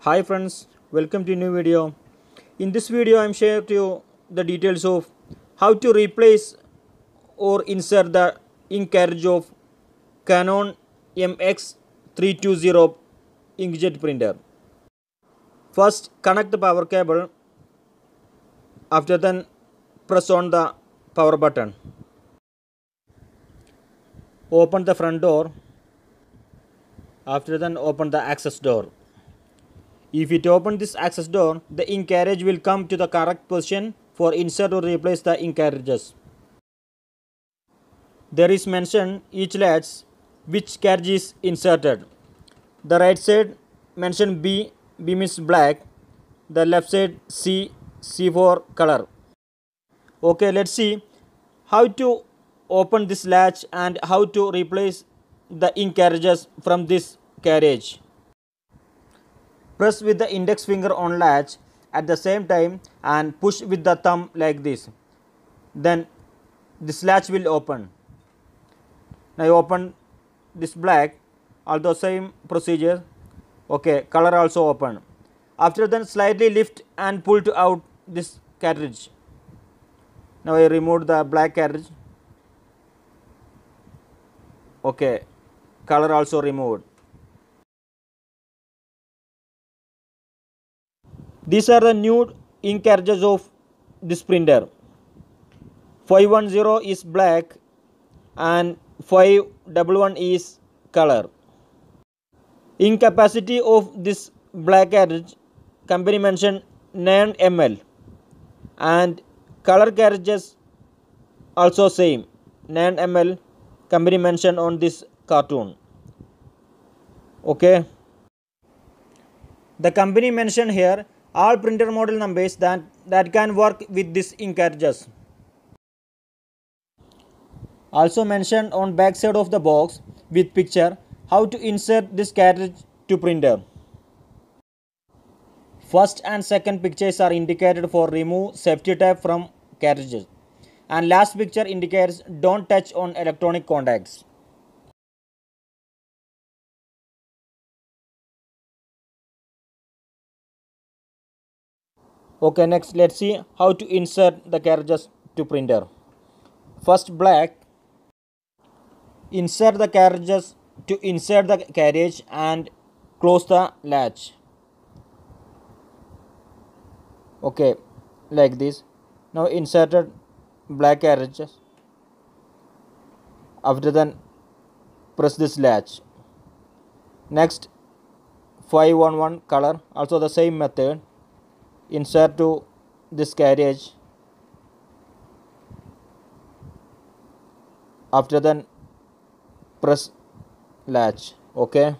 Hi friends, welcome to new video. In this video I am sharing to you the details of how to replace or insert the ink cartridge of Canon MX320 inkjet printer. First connect the power cable, after then press on the power button. Open the front door, after then open the access door. If it opens this access door, the ink cartridge will come to the correct position for insert or replace the ink cartridges. There is mentioned each latch which cartridge is inserted. The right side mentioned B means black. The left side C for color. Okay, let's see how to open this latch and how to replace the ink cartridges from this cartridge. Press with the index finger on latch at the same time and push with the thumb like this. Then this latch will open. Now you open this black, although same procedure. Okay, color also open. After then slightly lift and pull out this cartridge. Now I remove the black cartridge. Okay, color also removed. These are the new ink cartridges of this printer. 510 is black and 511 is color. Ink capacity of this black cartridge company mentioned 9 ml and color cartridges also same 9 ml company mentioned on this cartoon. Okay. The company mentioned here all printer model numbers that can work with this ink cartridges. Also mentioned on back side of the box with picture how to insert this cartridge to printer. First and second pictures are indicated for remove safety tape from cartridges, and last picture indicates don't touch on electronic contacts. Okay, next let's see how to insert the cartridges to printer. First black, insert the cartridges to insert the cartridge and close the latch. Okay, like this. Now inserted black cartridges. After then press this latch. Next 511 color, also the same method. Insert to this cartridge. After then press latch. Okay.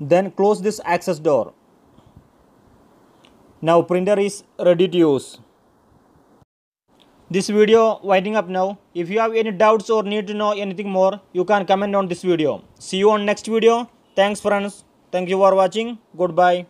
Then close this access door. Now printer is ready to use. This video winding up now. If you have any doubts or need to know anything more, you can comment on this video. See you on next video. Thanks friends. Thank you for watching. Goodbye.